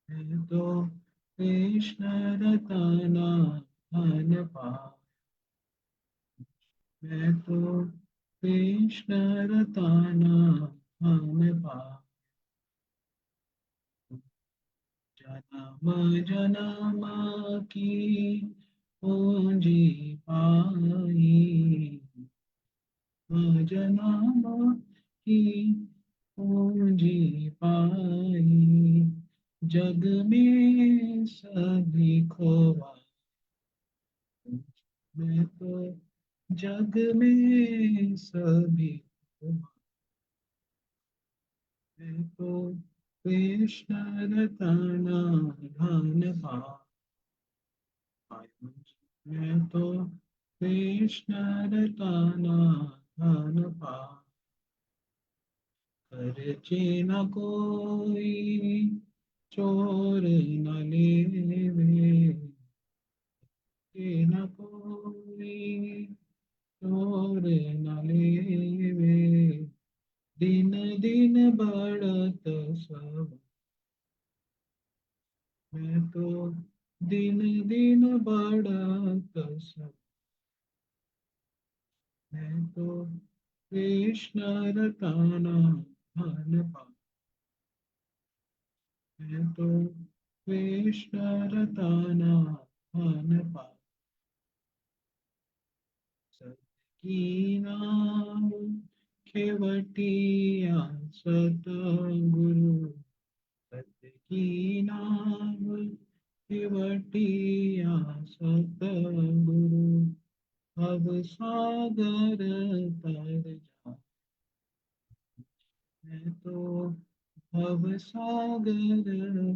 मैं तो कृष्ण रतना धन पा, मैं तो कृष्ण रतना धन पा, जन्म जन्म की पूंजी पाई, जन्म की पूंजी पाई, जग में सभी खोवा, मैं तो जग में सभी खोवा, मैं तो कृष्ण रतना धन पाया, मैं तो कृष्ण रतना धन पा, खर्चे न कोई चोर न लेवे, खर्चे न कोई चोर न लेवे, दिन दिन बढ़त सब, मैं तो दिन दिन बढ़त सब, मैं तो कृष्ण रताना धन पा, मैं तो कृष्ण रताना धन पा, सत की नाम खेवटिया सतगुरु, सत की नाम खेवटिया सतगुरु, अब सागर तर जा, मैं तो अब सागर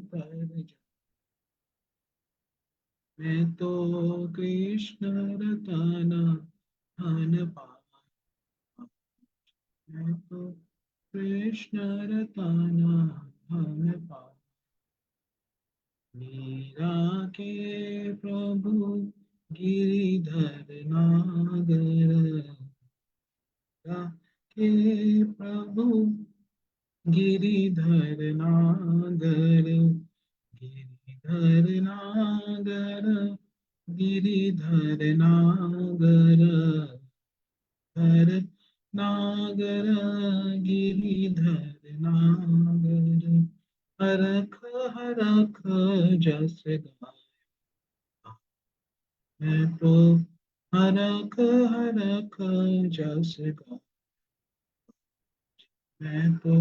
तर जा, मैं तो कृष्ण रताना धन पा, मैं तो कृष्ण रताना धन पा, मीरा के प्रभु गिरिधर नागर, मीरा के प्रभु गिरिधर नागर, गिरिधर नागर, गिरिधर नागर, हर नागर, गिरिधर नागर, हरख हरख जस गाय, मैं तो हरख हरख जस गाय, मैं तो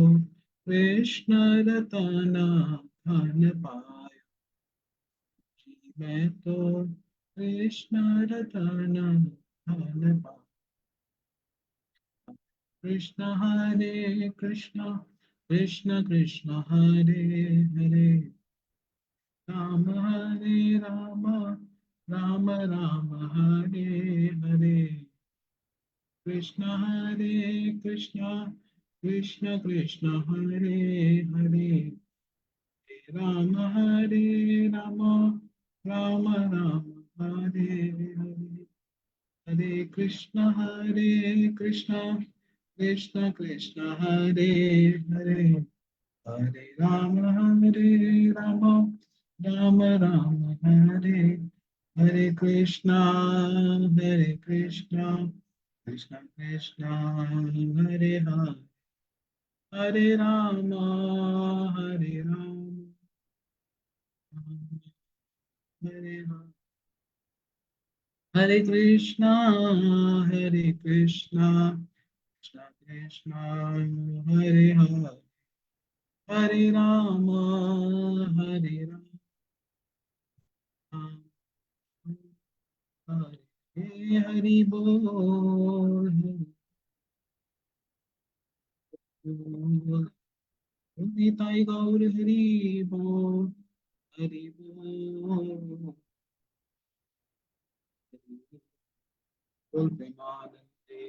कृष्ण रताना धन पाया, मैं तो कृष्ण रताना धन पाया, कृष्ण हरे कृष्ण, कृष्ण कृष्ण हरे हरे, राम हरे राम, राम राम हरे हरे, कृष्ण हरे कृष्ण, कृष्ण कृष्ण हरे हरे, राम हरे राम, राम राम हरे हरे, हरे कृष्ण, कृष्ण कृष्ण हरे हरे, हरे राम, राम राम हरे, हरे कृष्णा कृष्ण कृष्ण हरे हरे, हरे राम हरे हरे, हरे कृष्णा कृष्ण कृष्ण हरे हरे, हरे राम हरे हरि बोल, हरि बोल, निताई गौर हरि बोल, हरि बोल, हरि बोल प्रेमानंदे।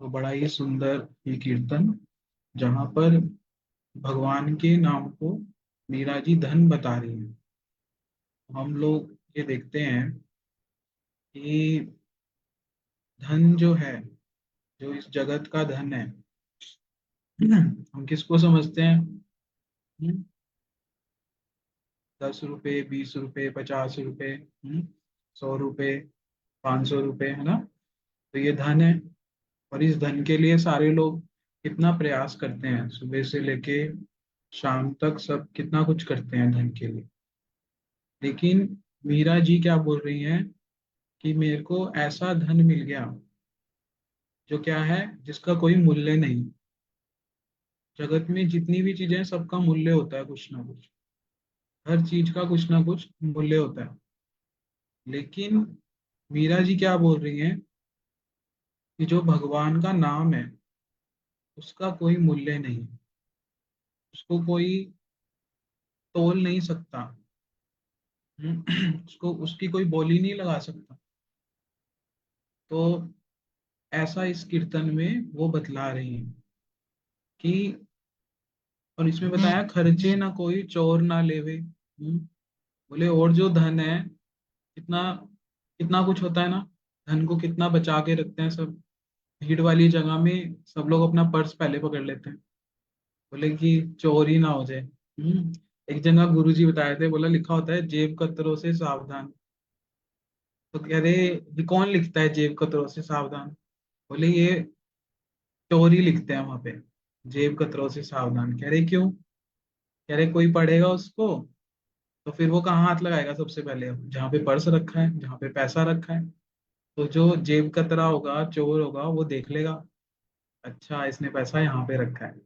तो बड़ा ही सुंदर ये कीर्तन, जहाँ पर भगवान के नाम को मीरा जी धन बता रही हैं। हम लोग ये देखते हैं कि धन जो है, जो इस जगत का धन है, हम किसको समझते हैं? 10 रुपए, 20 रुपए, 50 रुपए, 100 रुपए, 500 रुपए, है ना? तो ये धन है। और इस धन के लिए सारे लोग कितना प्रयास करते हैं, सुबह से लेके शाम तक सब कितना कुछ करते हैं धन के लिए। लेकिन मीरा जी क्या बोल रही हैं कि मेरे को ऐसा धन मिल गया जो क्या है, जिसका कोई मूल्य नहीं। जगत में जितनी भी चीजें हैं, सबका मूल्य होता है कुछ ना कुछ। हर चीज का कुछ ना कुछ मूल्य होता है। लेकिन मीरा जी क्या बोल रही हैं कि जो भगवान का नाम है उसका कोई मूल्य नहीं, उसको कोई तोल नहीं सकता। उसको उसकी कोई बोली नहीं लगा सकता। तो ऐसा इस कीर्तन में वो बतला रही हैं कि, और इसमें बताया खर्चे ना कोई चोर ना लेवे। बोले और जो धन है, कितना कितना कुछ होता है ना, धन को कितना बचा के रखते हैं सब। भीड़ वाली जगह में सब लोग अपना पर्स पहले पकड़ लेते हैं, बोले कि चोरी ना हो जाए। एक जगह गुरुजी बताए थे, बोला लिखा होता है जेब कतरों से सावधान। तो कह रहे ये कौन लिखता है जेब कतरों से सावधान? बोले ये चोरी लिखते हैं वहां पे, जेब कतरों से सावधान। कह रहे क्यों? कह रहे कोई पढ़ेगा उसको तो फिर वो कहाँ हाथ लगाएगा सबसे पहले? जहाँ पे पर्स रखा है, जहाँ पे पैसा रखा है। तो जो जेब कतरा होगा, चोर होगा, वो देख लेगा, अच्छा इसने पैसा यहाँ पे रखा है।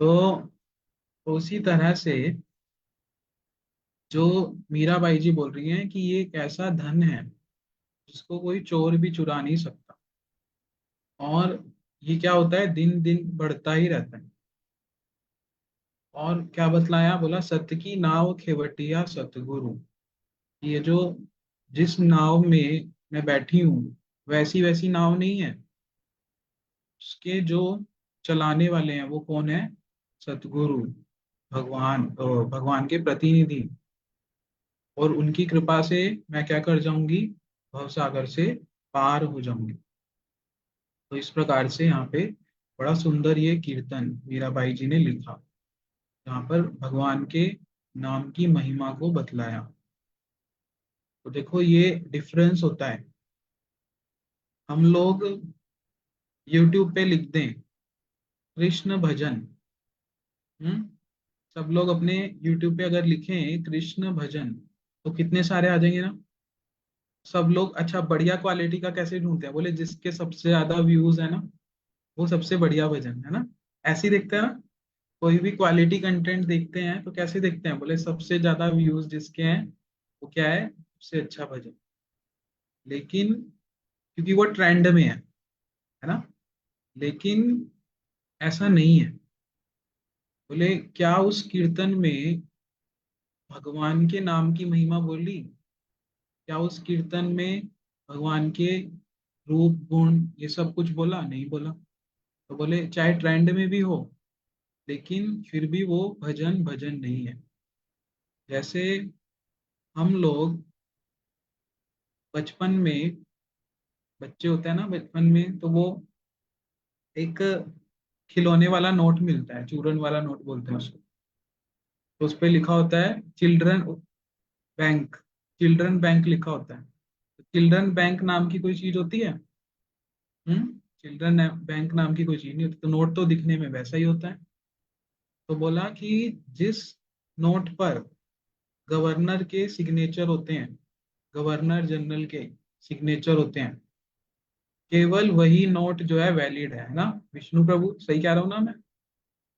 तो उसी तरह से जो मीराबाई जी बोल रही हैं कि ये एक ऐसा धन है जिसको कोई चोर भी चुरा नहीं सकता। और ये क्या होता है, दिन दिन बढ़ता ही रहता है। और क्या बतलाया, बोला सत्य की नाव खेवटिया सतगुरु। ये जो जिस नाव में मैं बैठी हूँ, वैसी वैसी नाव नहीं है। उसके जो चलाने वाले हैं वो कौन है? सतगुरु, भगवान, भगवान के प्रतिनिधि। और उनकी कृपा से मैं क्या कर जाऊंगी, भवसागर से पार हो जाऊंगी। तो इस प्रकार से यहाँ पे बड़ा सुंदर ये कीर्तन मीराबाई जी ने लिखा, जहाँ पर भगवान के नाम की महिमा को बतलाया। तो देखो ये डिफरेंस होता है। हम लोग यूट्यूब पे लिख दें कृष्ण भजन, हम्म सब लोग अपने यूट्यूब पे अगर लिखें कृष्ण भजन, तो कितने सारे आ जाएंगे ना। सब लोग अच्छा बढ़िया क्वालिटी का कैसे ढूंढते हैं? बोले जिसके सबसे ज्यादा व्यूज है ना, वो सबसे बढ़िया भजन है ना। ऐसे ही देखते हैं ना। कोई भी क्वालिटी कंटेंट देखते हैं तो कैसे देखते हैं? बोले सबसे ज्यादा व्यूज जिसके हैं वो क्या है, सबसे अच्छा भजन। लेकिन क्योंकि वो ट्रेंड में है ना। लेकिन ऐसा नहीं है। बोले क्या उस कीर्तन में भगवान के नाम की महिमा बोली? क्या उस कीर्तन में भगवान के रूप गुण ये सब कुछ बोला? नहीं बोला। तो बोले चाहे ट्रेंड में भी हो, लेकिन फिर भी वो भजन भजन नहीं है। जैसे हम लोग बचपन में, बच्चे होते हैं ना बचपन में, तो वो एक खिलौने वाला नोट मिलता है, चूरन वाला नोट बोलते हैं उसको। तो उस पर लिखा होता है चिल्ड्रन बैंक, चिल्ड्रन बैंक लिखा होता है। तो चिल्ड्रन बैंक नाम की कोई चीज होती है? चिल्ड्रन बैंक नाम की कोई चीज नहीं होती। तो नोट तो दिखने में वैसा ही होता है। तो बोला कि जिस नोट पर गवर्नर के सिग्नेचर होते हैं, गवर्नर जनरल के सिग्नेचर होते हैं, केवल वही नोट जो है वैलिड है ना। विष्णु प्रभु सही कह रहा हूँ ना मैं,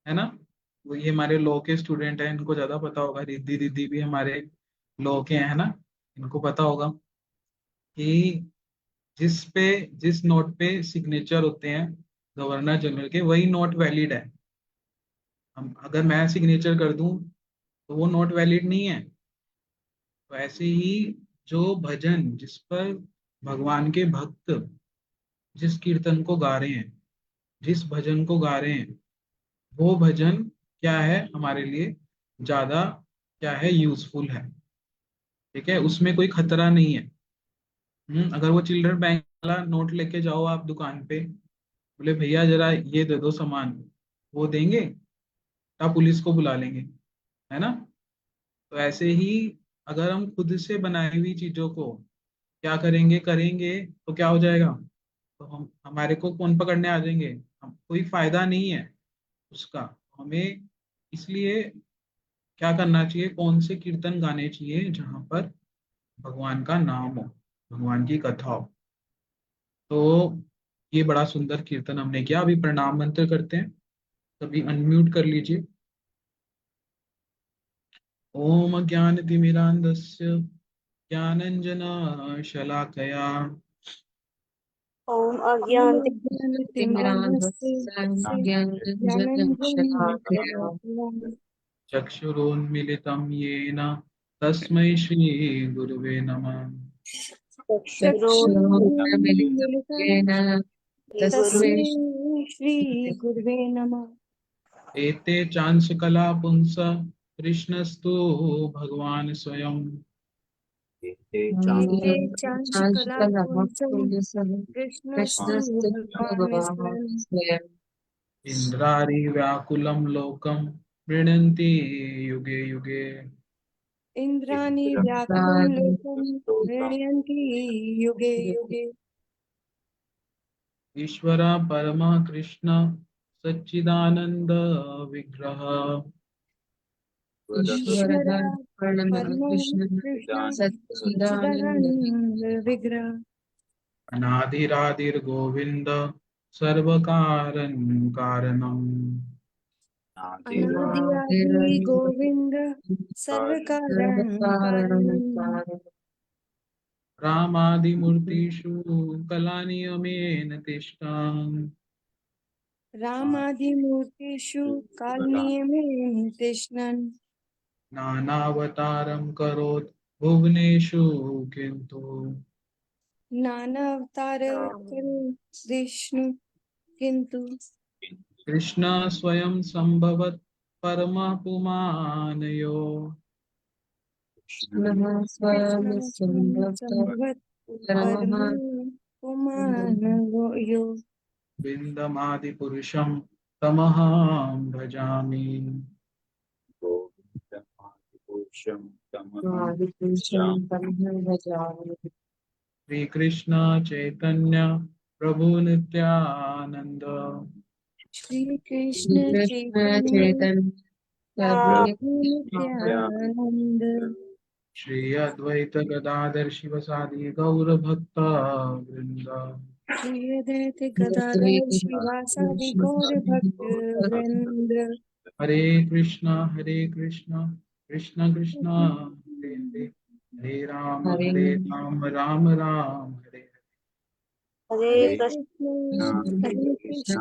है ना? वो ये हमारे लॉ के स्टूडेंट हैं, इनको ज्यादा पता होगा। रिद्धि दीदी भी हमारे लॉ के हैं ना, इनको पता होगा कि जिस नोट पे सिग्नेचर होते हैं गवर्नर जनरल के, वही नोट वैलिड है। हम अगर मैं सिग्नेचर कर दूं तो वो नोट वैलिड नहीं है। तो ऐसे ही जो भजन जिस पर भगवान के भक्त जिस कीर्तन को गा रहे हैं, जिस भजन को गा रहे हैं, वो भजन क्या है हमारे लिए, ज्यादा क्या है, यूजफुल है। ठीक है, उसमें कोई खतरा नहीं है। अगर वो चिल्ड्रन बैंक वाला नोट लेके जाओ आप दुकान पे, बोले भैया जरा ये दे दो सामान, वो देंगे तब पुलिस को बुला लेंगे, है ना। तो ऐसे ही अगर हम खुद से बनाई हुई चीजों को क्या करेंगे करेंगे तो क्या हो जाएगा, तो हम हमारे को कौन पकड़ने आ जाएंगे, हम कोई फायदा नहीं है उसका। हमें इसलिए क्या करना चाहिए, कौन से कीर्तन गाने चाहिए जहाँ पर भगवान का नाम हो, भगवान की कथा हो। तो ये बड़ा सुंदर कीर्तन हमने किया। अभी प्रणाम मंत्र करते हैं, सभी अनम्यूट कर लीजिए। ओम ज्ञानतिमिरान्धस्य ज्ञानञ्जनशलाकया ॐ अज्ञानतिमिरान्धस्य ज्ञानाञ्जनं शलाकया चक्षुरुन्मीलितं येन तस्मै श्रीगुरुवे नमः। चक्षुरुन्मीलितं चक्षुरुन्मिलितं तस्मै तस्मै श्रीगुरुवे नमः। एते चांशकला पुंस कृष्णस्तु भगवान् स्वयं। एते चांशकलापुंसः चांशकलापुंसः कृष्णस्तु कृष्णस्तु भगवान् भगवान् स्वयम्। स्वयम्। इन्द्रारिव्याकुलं लोकं गृह्णन्ति युगे युगे। इन्द्राणि व्याकुलं लोकं गृह्णन्ति युगे युगे। ईश्वर परमः कृष्ण सच्चिदानंद विग्रह। ईश्वरः ईश्वरः परमः परमो कृष्णः कृष्ण सच्चिदानन्दः सच्चिदानन्द विग्रह। अनादिरादिर्गोविन्द सर्वकारं कारणम्। अनादियादि गोविन्द सर्वकारण कारणम्। सर्वकारणकारणं रामादिमूर्तिषु कलानियमेन तिष्ठन्। रामादिमूर्तिषु कालनियमेन तिष्ठन्। नानावतारं करोत् भुवनेषु किन्तु। नानावतार करो विष्णु किंतु। कृष्ण स्वयं सम्भवत् परमः पुमानयो। नमः कृष्ण स्वयं स्वयं सम्भवतः संभवत् परम परमः पुमानवयो। विन्दमादिपुरुषं तमहं भजामि। आदिपुरुषं तमः भजामि। श्रीकृष्ण चैतन्य प्रभु नित्यानंद। श्री कृष्ण श्रीकृष्ण चैतन्य चैतन्य प्रभु प्रभु नित्यानंद नित्यानंद। श्री अद्वैत गदाधर शिवसादि गौर भक्त वृंद। श्री अद्वैत श्री गदाधर श्रीवासादि कृष्ण गौर भक्त वृंद। हरे कृष्ण कृष्ण कृष्ण हरे हरे हरे राम राम राम हरे हरे। हरे कृष्ण कृष्ण कृष्ण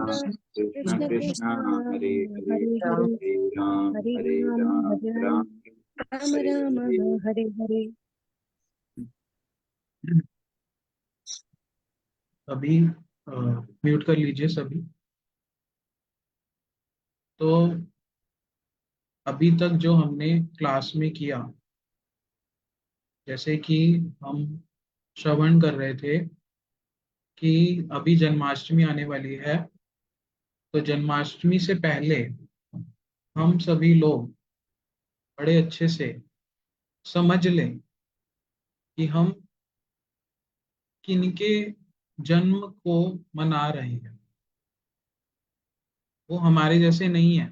कृष्ण कृष्ण हरे हरे। राम हरे राम हरे राम राम राम हरे हरे। अभी म्यूट कर लीजिए सभी। तो अभी तक जो हमने क्लास में किया, जैसे कि हम श्रवण कर रहे थे कि अभी जन्माष्टमी आने वाली है। तो जन्माष्टमी से पहले हम सभी लोग बड़े अच्छे से समझ लें कि हम किनके जन्म को मना रहे हैं। वो हमारे जैसे नहीं है,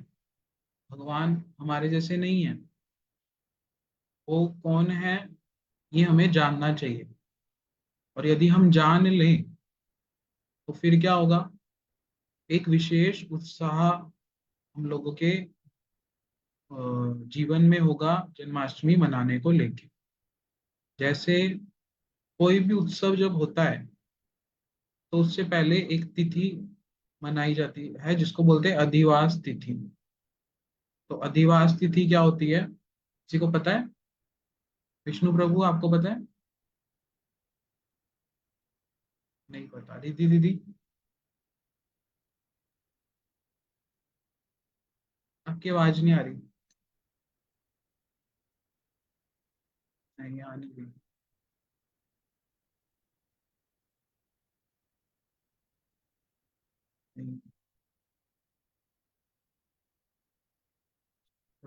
भगवान हमारे जैसे नहीं है। वो कौन है ये हमें जानना चाहिए। और यदि हम जान लें तो फिर क्या होगा, एक विशेष उत्साह हम लोगों के जीवन में होगा जन्माष्टमी मनाने को लेके। जैसे कोई भी उत्सव जब होता है तो उससे पहले एक तिथि मनाई जाती है जिसको बोलते हैं अधिवास तिथि। तो अधिवास तिथि क्या होती है, किसी को पता है? विष्णु प्रभु आपको पता है? नहीं पता। दीदी दीदी आपकी आवाज नहीं आ रही। नहीं आनी भी नहीं।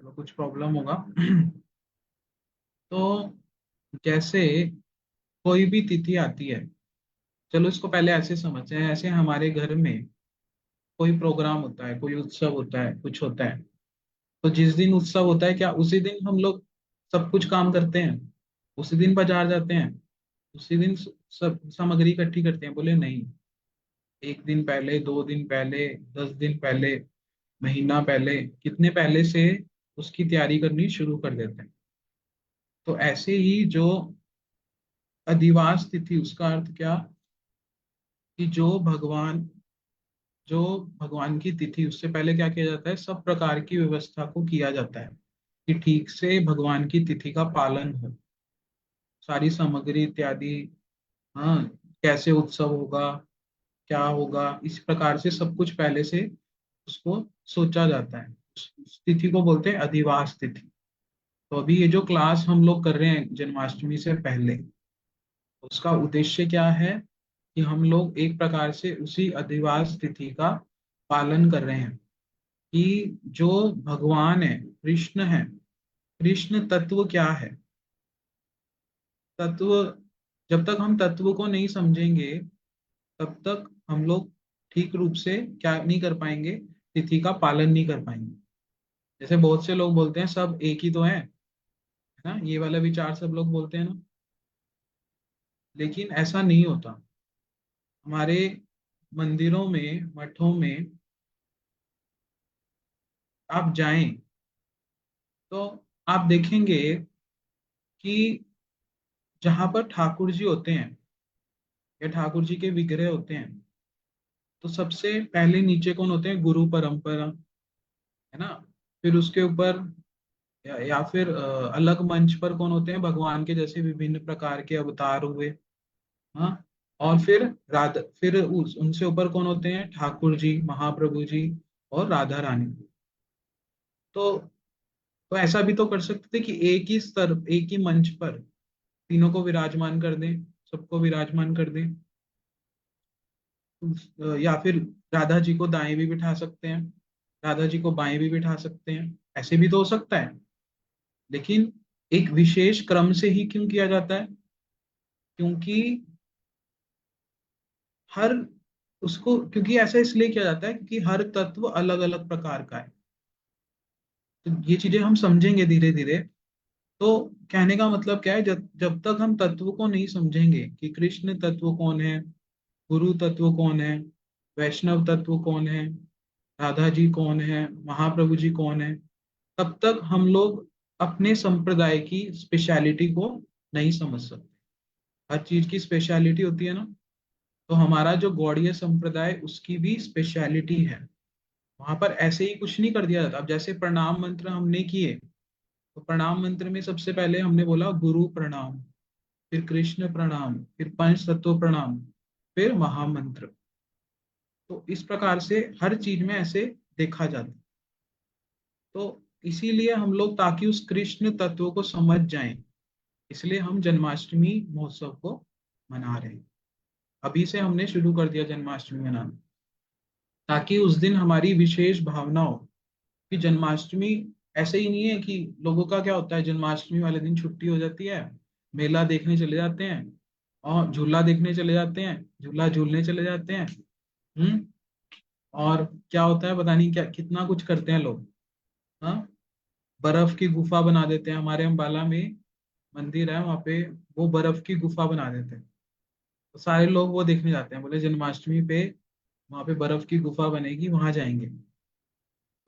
तो कुछ प्रॉब्लम होगा। तो जैसे कोई भी तिथि आती है, चलो इसको पहले ऐसे समझते हैं, ऐसे हमारे घर में कोई प्रोग्राम होता है, कोई उत्सव होता है, कुछ होता है, तो जिस दिन उत्सव होता है क्या उसी दिन हम लोग सब कुछ काम करते हैं, उसी दिन बाजार जाते हैं, उसी दिन सब सामग्री इकट्ठी करते हैं? बोले नहीं, एक दिन पहले, 2 दिन पहले, 10 दिन पहले, महीना पहले, कितने पहले से उसकी तैयारी करनी शुरू कर देते हैं। तो ऐसे ही जो अधिवास तिथि, उसका अर्थ क्या, कि जो भगवान की तिथि, उससे पहले क्या किया जाता है, सब प्रकार की व्यवस्था को किया जाता है कि ठीक से भगवान की तिथि का पालन हो, सारी सामग्री इत्यादि। हाँ, कैसे उत्सव होगा, क्या होगा, इस प्रकार से सब कुछ पहले से उसको सोचा जाता है। उस तिथि को बोलते हैं अधिवास तिथि। तो अभी ये जो क्लास हम लोग कर रहे हैं जन्माष्टमी से पहले, उसका उद्देश्य क्या है, कि हम लोग एक प्रकार से उसी अधिवास तिथि का पालन कर रहे हैं, कि जो भगवान है, कृष्ण है, कृष्ण तत्व क्या है, तत्व, जब तक हम तत्व को नहीं समझेंगे तब तक हम लोग ठीक रूप से क्या नहीं कर पाएंगे, तिथि का पालन नहीं कर पाएंगे। जैसे बहुत से लोग बोलते हैं सब एक ही तो है ना, ये वाला विचार सब लोग बोलते हैं ना, लेकिन ऐसा नहीं होता। हमारे मंदिरों में, मठों में आप जाएं तो आप देखेंगे कि जहां पर ठाकुर जी होते हैं या ठाकुर जी के विग्रह होते हैं, तो सबसे पहले नीचे कौन होते हैं, गुरु परंपरा, है ना। फिर उसके ऊपर या फिर अलग मंच पर कौन होते हैं, भगवान के जैसे विभिन्न प्रकार के अवतार हुए। हाँ, और फिर उनसे ऊपर कौन होते हैं, ठाकुर जी, महाप्रभु जी और राधा रानी। तो ऐसा भी तो कर सकते थे कि एक ही स्तर, एक ही मंच पर तीनों को विराजमान कर दें, सबको विराजमान कर दें। या फिर राधा जी को दाएं भी बिठा सकते हैं, राधा जी को बाएं भी बिठा सकते हैं, ऐसे भी तो हो सकता है। लेकिन एक विशेष क्रम से ही क्यों किया जाता है, क्योंकि हर क्योंकि ऐसा इसलिए किया जाता है क्योंकि हर तत्व अलग अलग प्रकार का है। तो ये चीजें हम समझेंगे धीरे धीरे। तो कहने का मतलब क्या है, जब जब तक हम तत्व को नहीं समझेंगे कि कृष्ण तत्व कौन है, गुरु तत्व कौन है, वैष्णव तत्व कौन है, राधा जी कौन है, महाप्रभु जी कौन है, तब तक हम लोग अपने संप्रदाय की स्पेशलिटी को नहीं समझ सकते। हर चीज की स्पेशलिटी होती है ना। तो हमारा जो गौड़ीय संप्रदाय, उसकी भी स्पेशलिटी है। वहां पर ऐसे ही कुछ नहीं कर दिया जाता। अब जैसे प्रणाम मंत्र हमने किए, तो प्रणाम मंत्र में सबसे पहले हमने बोला गुरु प्रणाम, फिर कृष्ण प्रणाम, फिर पंच तत्व प्रणाम, फिर महामंत्र। तो इस प्रकार से हर चीज में ऐसे देखा जाता है। तो इसीलिए हम लोग, ताकि उस कृष्ण तत्व को समझ जाएं, इसलिए हम जन्माष्टमी महोत्सव को मना रहे हैं। अभी से हमने शुरू कर दिया जन्माष्टमी मनाना, ताकि उस दिन हमारी विशेष भावना हो कि जन्माष्टमी, ऐसे ही नहीं है कि लोगों का क्या होता है, जन्माष्टमी वाले दिन छुट्टी हो जाती है, मेला देखने चले जाते हैं और झूला देखने चले जाते हैं, झूला झूलने चले जाते हैं। हम्म। और क्या होता है पता नहीं, क्या कितना कुछ करते हैं लोग। हाँ, बर्फ की गुफा बना देते हैं, हमारे अम्बाला में मंदिर है वहां पे, वो बर्फ की गुफा बना देते हैं। तो सारे लोग वो देखने जाते हैं, बोले जन्माष्टमी पे वहां पे बर्फ की गुफा बनेगी, वहां जाएंगे।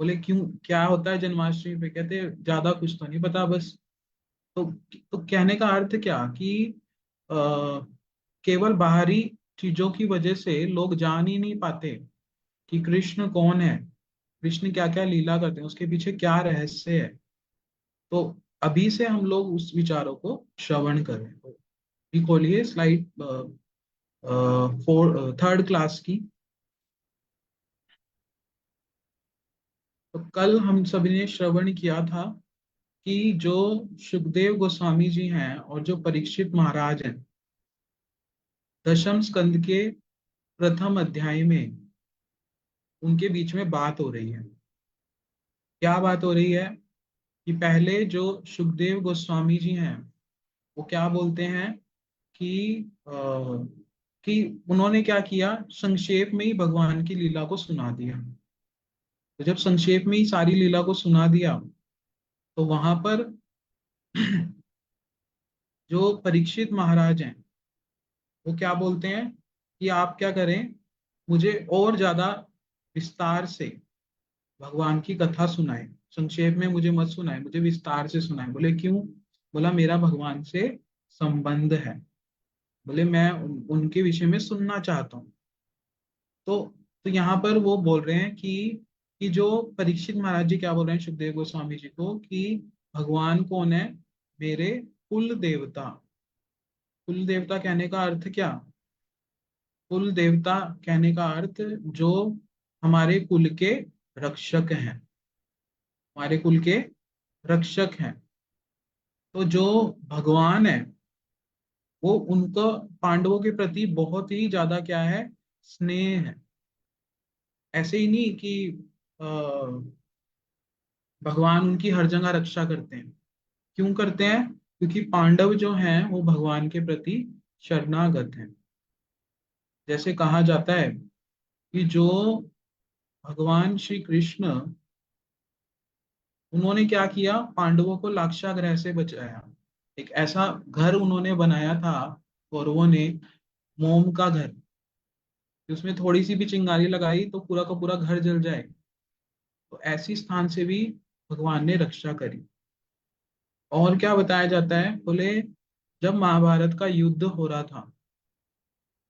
बोले क्यों, क्या होता है जन्माष्टमी पे, कहते ज्यादा कुछ तो नहीं पता बस। तो कहने का अर्थ क्या, कि आ, केवल बाहरी चीजों की वजह से लोग जान ही नहीं पाते कि कृष्ण कौन है, कृष्ण क्या क्या लीला करते हैं, उसके पीछे क्या रहस्य है। तो अभी से हम लोग उस विचारों को श्रवण करें। तो अभी खोलिए स्लाइड 3rd क्लास की। तो कल हम सभी ने श्रवण किया था कि जो सुखदेव गोस्वामी जी हैं और जो परीक्षित महाराज हैं, दशम स्कंद के प्रथम अध्याय में उनके बीच में बात हो रही है। क्या बात हो रही है, कि पहले जो सुखदेव गोस्वामी जी हैं वो क्या बोलते हैं कि कि उन्होंने क्या किया, संक्षेप में ही भगवान की लीला को सुना दिया। तो जब संक्षेप में ही सारी लीला को सुना दिया तो वहां पर जो परीक्षित महाराज हैं वो क्या बोलते हैं कि आप क्या करें, मुझे और ज्यादा विस्तार से भगवान की कथा सुनाए, संक्षेप में मुझे मत सुनाए, मुझे विस्तार से सुनाए। बोले क्यों? बोला मेरा भगवान से संबंध है, बोले मैं उनके विषय में सुनना चाहता हूँ। तो तो यहाँ पर वो बोल रहे हैं कि जो परीक्षित महाराज जी क्या बोल रहे हैं सुखदेव गोस्वामी जी को कि भगवान कौन है? मेरे कुल देवता। कुल देवता कहने का अर्थ क्या? कुल देवता कहने का अर्थ जो हमारे कुल के रक्षक हैं, हमारे कुल के रक्षक हैं। तो जो भगवान है वो उनको पांडवों के प्रति बहुत ही ज्यादा क्या है, स्नेह है। ऐसे ही नहीं कि अ, भगवान उनकी हर जगह रक्षा करते हैं। क्यों करते हैं? क्योंकि पांडव जो हैं वो भगवान के प्रति शरणागत हैं। जैसे कहा जाता है कि जो भगवान श्री कृष्ण, उन्होंने क्या किया, पांडवों को लाक्षागृह से बचाया। एक ऐसा घर उन्होंने बनाया था कौरवों ने, मोम का घर, कि उसमें थोड़ी सी भी चिंगारी लगाई तो पूरा का पूरा घर जल जाए। तो ऐसी स्थान से भी भगवान ने रक्षा करी। और क्या बताया जाता है, बोले जब महाभारत का युद्ध हो रहा था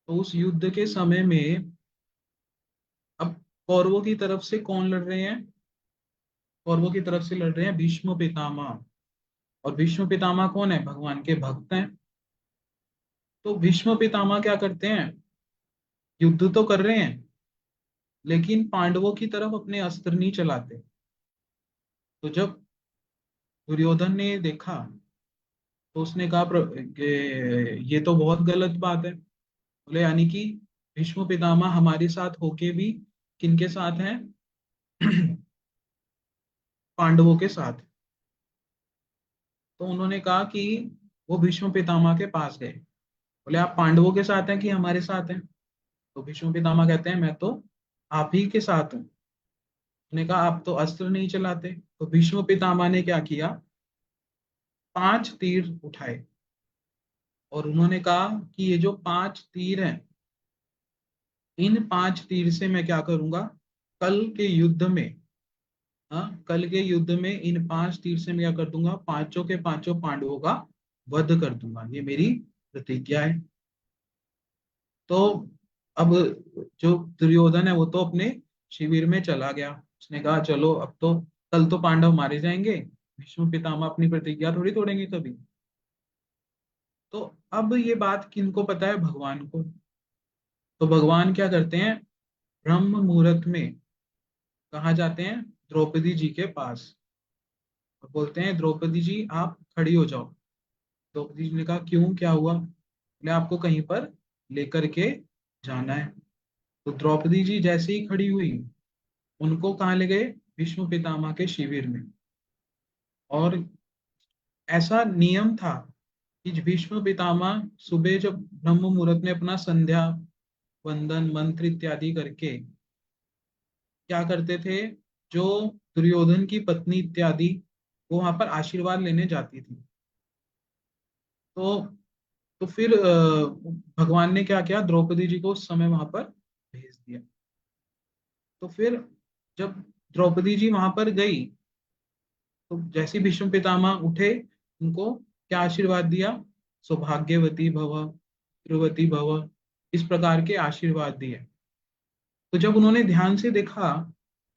तो उस युद्ध के समय में अब कौरवों की तरफ से कौन लड़ रहे हैं? कौरवों की तरफ से लड़ रहे हैं भीष्म पितामह। और भीष्म पितामह कौन है? भगवान के भक्त हैं। तो भीष्म पितामह क्या करते हैं, युद्ध तो कर रहे हैं लेकिन पांडवों की तरफ अपने अस्त्र नहीं चलाते। तो जब दुर्योधन ने देखा तो उसने कहा ये तो बहुत गलत बात है। बोले यानी कि भीष्म पितामह हमारे साथ होके भी किनके साथ हैं? पांडवों के साथ। तो उन्होंने कहा कि वो भीष्म पितामह के पास गए, बोले आप पांडवों के साथ हैं कि हमारे साथ हैं? तो भीष्म पितामह कहते हैं मैं तो आप ही के साथ हूँ। उन्होंने कहा आप तो अस्त्र नहीं चलाते। तो भीष्म पितामह ने क्या किया, 5 तीर उठाए और उन्होंने कहा कि ये जो 5 तीर हैं, इन 5 तीर से मैं क्या करूंगा, कल के युद्ध में, हाँ कल के युद्ध में इन 5 तीर से मैं क्या कर दूंगा, पांचों के पांचों पांडवों का वध कर दूंगा, ये मेरी प्रतिज्ञा है। तो अब जो दुर्योधन है वो तो अपने शिविर में चला गया। उसने कहा चलो अब तो, कल तो पांडव मारे जाएंगे, भीष्म पितामह अपनी प्रतिज्ञा थोड़ी तोड़ेंगे कभी। तो अब ये बात किनको पता है? भगवान को। तो भगवान क्या करते हैं, ब्रह्म मुहूर्त में कहाँ जाते हैं, द्रौपदी जी के पास, और बोलते हैं द्रौपदी जी आप खड़ी हो जाओ। द्रौपदी जी ने कहा क्यों, क्या हुआ? बोले आपको कहीं पर लेकर के जाना है। तो द्रौपदी जी जैसे ही खड़ी हुई, उनको कहाँ ले गए, भीष्म पितामह के शिविर में। और ऐसा नियम था कि भीष्म पितामह सुबह जब ब्रह्म मुहूर्त में अपना संध्या वंदन मंत्र इत्यादि करके क्या करते थे, जो दुर्योधन की पत्नी इत्यादि वो वहां पर आशीर्वाद लेने जाती थी। तो तो फिर भगवान ने क्या किया, द्रौपदी जी को उस समय वहां पर भेज दिया। तो फिर जब द्रौपदी जी वहां पर गई तो जैसे ही भीष्म पितामह उठे, उनको क्या आशीर्वाद दिया, सौभाग्यवती भव, प्रियवती भव, इस प्रकार के आशीर्वाद दिए। तो जब उन्होंने ध्यान से देखा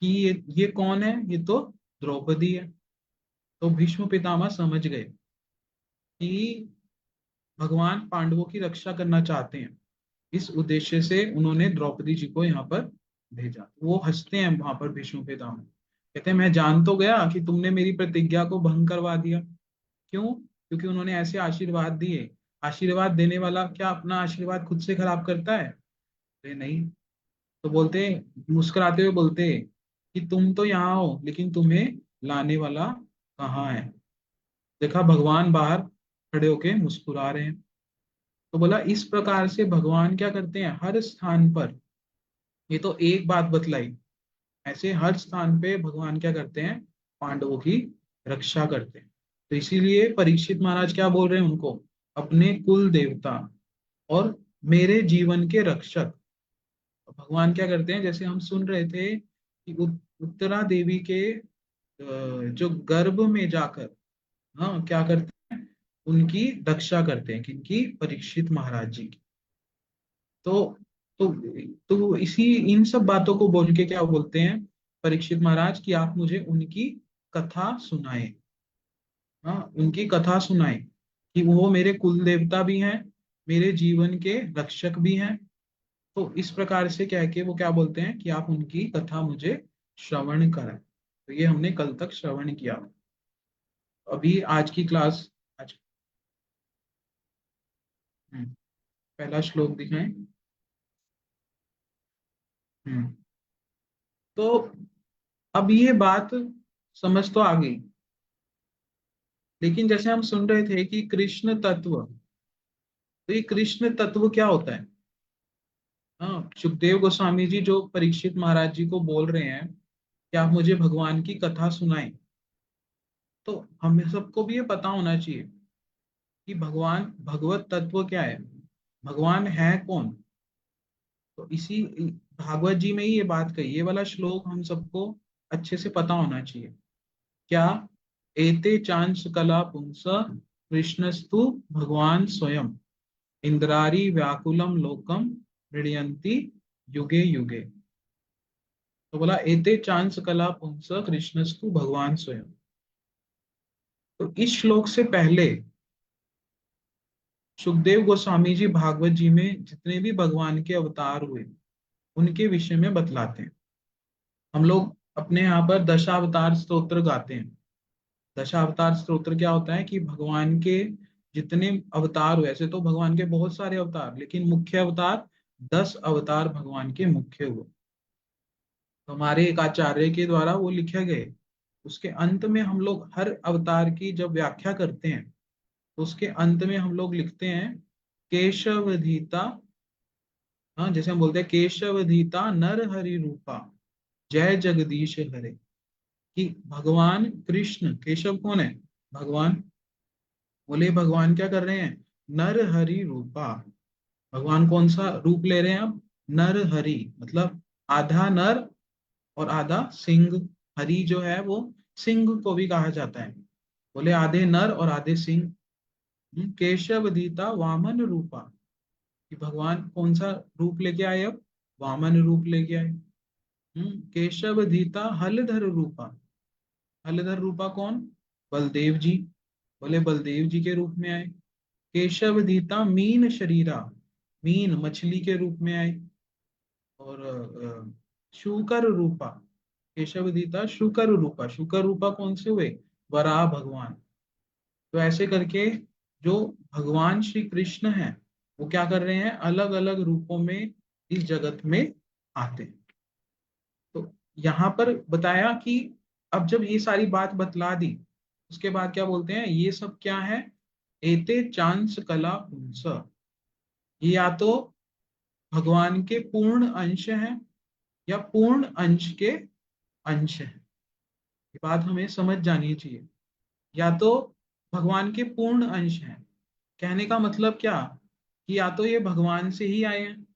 कि ये कौन है, ये तो द्रौपदी है, तो भीष्म पितामह समझ गए कि भगवान पांडवों की रक्षा करना चाहते हैं। इस उद्देश्य से उन्होंने द्रौपदी जी को यहाँ पर भेजा। वो हंसते हैं वहां पर भीष्म पितामह, कहते हैं मैं जान तो गया कि तुमने मेरी प्रतिज्ञा को भंग करवा दिया। क्यों? क्योंकि उन्होंने ऐसे आशीर्वाद दिए। आशीर्वाद देने वाला क्या अपना आशीर्वाद खुद से खराब करता है? अरे नहीं। तो बोलते, मुस्कुराते हुए बोलते कि तुम तो यहाँ हो लेकिन तुम्हें लाने वाला कहाँ है। देखा भगवान बाहर खड़े होके मुस्कुरा रहे हैं। तो बोला इस प्रकार से भगवान क्या करते हैं हर स्थान पर। ये तो एक बात बतलाई, ऐसे हर स्थान पे भगवान क्या करते हैं, पांडवों की रक्षा करते हैं। तो इसीलिए परीक्षित महाराज क्या बोल रहे हैं उनको, अपने कुल देवता और मेरे जीवन के रक्षक। भगवान क्या करते हैं, जैसे हम सुन रहे थे कि उत्तरा देवी के जो गर्भ में जाकर, हाँ क्या करते हैं, उनकी रक्षा करते हैं, किनकी, परीक्षित महाराज जी की। तो तो तो इसी इन सब बातों को बोल के क्या बोलते हैं परीक्षित महाराज, कि आप मुझे उनकी कथा सुनाएं। हाँ उनकी कथा सुनाएं कि वो मेरे कुल देवता भी हैं, मेरे जीवन के रक्षक भी हैं। तो इस प्रकार से कह के वो क्या बोलते हैं कि आप उनकी कथा मुझे श्रवण कराएं। तो ये हमने कल तक श्रवण किया। अभी आज की क्लास, आज पहला श्लोक दिखाएं। हम्म तो अब ये बात समझ तो आ गई, लेकिन जैसे हम सुन रहे थे कि कृष्ण तत्व, तो ये कृष्ण तत्व क्या होता है। हाँ सुखदेव गोस्वामी जी जो परीक्षित महाराज जी को बोल रहे हैं कि आप मुझे भगवान की कथा सुनाएं, तो हमें सबको भी ये पता होना चाहिए कि भगवान भगवत तत्व क्या है, भगवान है कौन। तो इसी भागवत जी में ही ये बात कही, ये वाला श्लोक हम सबको अच्छे से पता होना चाहिए। क्या, एते चांस कला पुंस कृष्णस्तु भगवान स्वयं इंद्रारी व्याकुलम लोकम हृदयंती युगे युगे। तो बोला एते चांस कला पुंस कृष्णस्तु भगवान स्वयं। तो इस श्लोक से पहले सुखदेव गोस्वामी जी भागवत जी में जितने भी भगवान के अवतार हुए उनके विषय में बतलाते हैं। हम लोग अपने यहाँ पर दशावतार स्तोत्र गाते हैं। दशावतार स्तोत्र क्या होता है कि भगवान के जितने अवतार हुए, ऐसे तो भगवान के बहुत सारे अवतार, लेकिन मुख्य अवतार 10 अवतार भगवान के मुख्य हुए। तो हमारे एक आचार्य के द्वारा वो लिखे गए। उसके अंत में हम लोग हर अवतार की जब व्याख्या करते हैं तो उसके अंत में हम लोग लिखते हैं केशवधीता। हाँ जैसे हम बोलते हैं केशवधीता नर हरि रूपा जय जगदीश हरे। कि भगवान कृष्ण, केशव कौन है, भगवान, बोले भगवान क्या कर रहे हैं, नर हरि रूपा। भगवान कौन सा रूप ले रहे हैं अब, नर हरि, मतलब आधा नर और आधा सिंह। हरि जो है वो सिंह को भी कहा जाता है। बोले आधे नर और आधे सिंह। केशव दीता वामन रूपा, कि भगवान कौन सा रूप लेके आए अब, वामन रूप लेके आए। केशव दीता हलधर रूपा। हलधर रूपा कौन, बलदेव जी। बोले बलदेव जी के रूप में आए। केशव दीता मीन शरीरा, मीन मछली के रूप में आए। और शूकर रूपा, केशव दीता शुकर रूपा। शुकर रूपा कौन से हुए, वराह भगवान। तो ऐसे करके जो भगवान श्री कृष्ण हैं वो क्या कर रहे हैं, अलग अलग रूपों में इस जगत में आते हैं। तो यहाँ पर बताया कि अब जब ये सारी बात बतला दी, उसके बाद क्या बोलते हैं, ये सब क्या है, एते चांस कला पुंस। ये या तो भगवान के पूर्ण अंश हैं या पूर्ण अंश के अंश हैं। ये बात हमें समझ जानी चाहिए। या तो भगवान के पूर्ण अंश हैं, कहने का मतलब क्या, कि या तो ये भगवान से ही आए हैं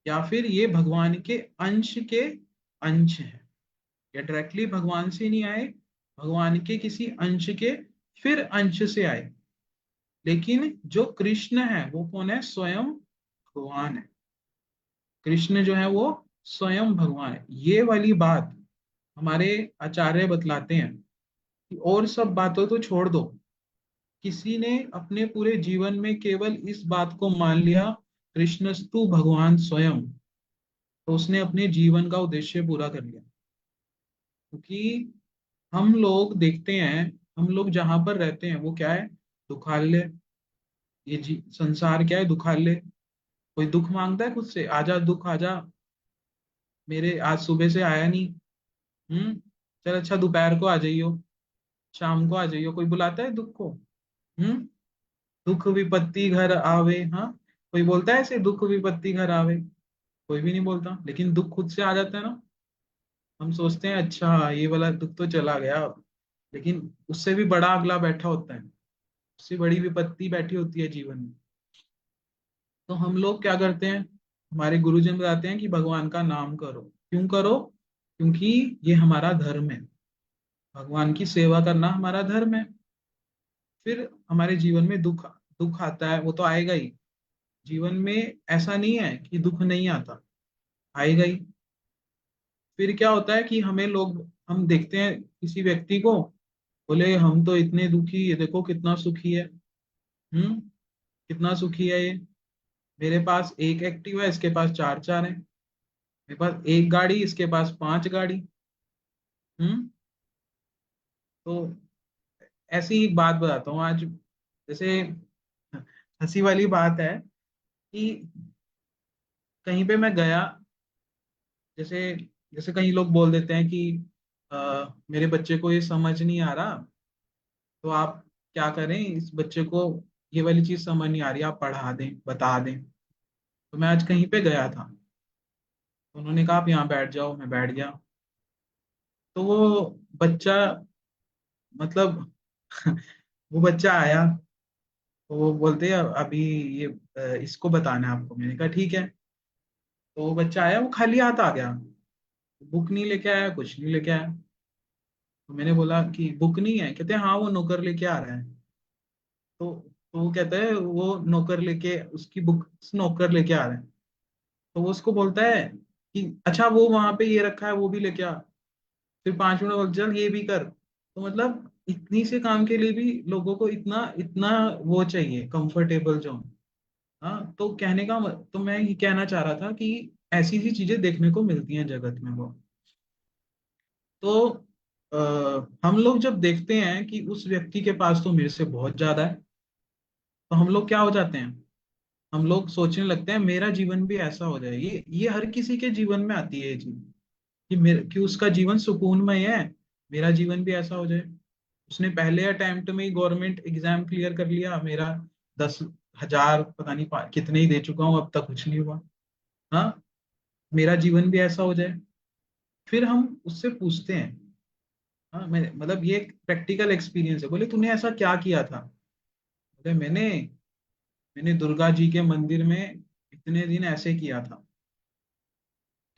या फिर ये भगवान के अंश हैं। या डायरेक्टली भगवान से नहीं आए, भगवान के किसी अंश के फिर अंश से आए। लेकिन जो कृष्ण है वो कौन है, स्वयं भगवान है। कृष्ण जो है वो स्वयं भगवान है। ये वाली बात हमारे आचार्य बतलाते हैं कि और सब बातों तो छोड़ दो, किसी ने अपने पूरे जीवन में केवल इस बात को मान लिया कृष्णस्तु भगवान स्वयं, तो उसने अपने जीवन का उद्देश्य पूरा कर लिया। क्योंकि हम लोग देखते हैं, हम लोग जहां पर रहते हैं वो क्या है, दुखालय। ये जी संसार क्या है, दुखालय। कोई दुख मांगता है खुद से, आजा दुख आजा, मेरे आज सुबह से आया नहीं। हम्म चल अच्छा दोपहर को आ जाइयो। शाम को आ जाइयो, कोई बुलाता है दुख को? हम्म। दुख विपत्ति घर आवे, हाँ, कोई बोलता है ऐसे दुख विपत्ति घर आवे? कोई भी नहीं बोलता, लेकिन दुख खुद से आ जाता है ना। हम सोचते हैं अच्छा ये वाला दुख तो चला गया, लेकिन उससे भी बड़ा अगला बैठा होता है, उससे बड़ी विपत्ति बैठी होती है जीवन में। तो हम लोग क्या करते हैं, हमारे गुरुजन बताते हैं कि भगवान का नाम करो। क्यों करो? क्योंकि ये हमारा धर्म है, भगवान की सेवा करना हमारा धर्म है। फिर हमारे जीवन में दुख दुख आता है, वो तो आएगा ही। जीवन में ऐसा नहीं है कि दुख नहीं आता, आएगा ही। फिर क्या होता है कि हमें लोग, हम देखते हैं किसी व्यक्ति को, बोले हम तो इतने दुखी, ये देखो कितना सुखी है। हम्म। कितना सुखी है ये। मेरे पास एक एक्टिवा है, इसके पास चार चार है। मेरे पास एक गाड़ी, इसके पास पांच गाड़ी। हम्म। तो ऐसी एक बात बताता हूँ आज, जैसे हंसी वाली बात है कि कहीं पे मैं गया, जैसे जैसे कहीं लोग बोल देते हैं कि मेरे बच्चे को ये समझ नहीं आ रहा, तो आप क्या करें, इस बच्चे को ये वाली चीज समझ नहीं आ रही, आप पढ़ा दें, बता दें। तो मैं आज कहीं पे गया था, तो उन्होंने कहा आप यहाँ बैठ जाओ, मैं बैठ गया। तो वो बच्चा, मतलब वो बच्चा आया, तो वो बोलते हैं अभी ये इसको बताना है आपको। मैंने कहा ठीक है। तो वो बच्चा आया, वो खाली हाथ आ गया, बुक नहीं लेके आया, कुछ नहीं लेके आया। तो मैंने बोला कि बुक नहीं है? कहते हैं हाँ वो नौकर लेके आ रहा है। तो वो कहता है वो नौकर लेके, उसकी बुक नौकर लेके आ रहा है। तो वो उसको बोलता है कि अच्छा वो वहां पे ये रखा है, वो भी लेके आ। फिर 5 मिनट बोल चल ये भी कर। तो मतलब इतनी से काम के लिए भी लोगों को इतना इतना वो चाहिए, कंफर्टेबल जोन। हाँ, तो तो मैं ये कहना चाह रहा था कि ऐसी सी चीजें देखने को मिलती हैं जगत में वो। तो हम लोग जब देखते हैं कि उस व्यक्ति के पास तो मेरे से बहुत ज्यादा है, तो हम लोग क्या हो जाते हैं, हम लोग सोचने लगते हैं मेरा जीवन भी ऐसा हो जाए। ये हर किसी के जीवन में आती है ये चीज, कि उसका जीवन सुकूनमय है, मेरा जीवन भी ऐसा हो जाए। उसने पहले अटेम्प्ट में ही गवर्नमेंट एग्जाम क्लियर कर लिया, मेरा 10,000 पता नहीं कितने ही दे चुका हूँ, अब तक कुछ नहीं हुआ। हाँ, मेरा जीवन भी ऐसा हो जाए। फिर हम उससे पूछते हैं, हाँ मैं मतलब ये एक प्रैक्टिकल एक्सपीरियंस है, बोले तूने ऐसा क्या किया था? बोले मैंने मैंने दुर्गा जी के मंदिर में इतने दिन ऐसे किया था।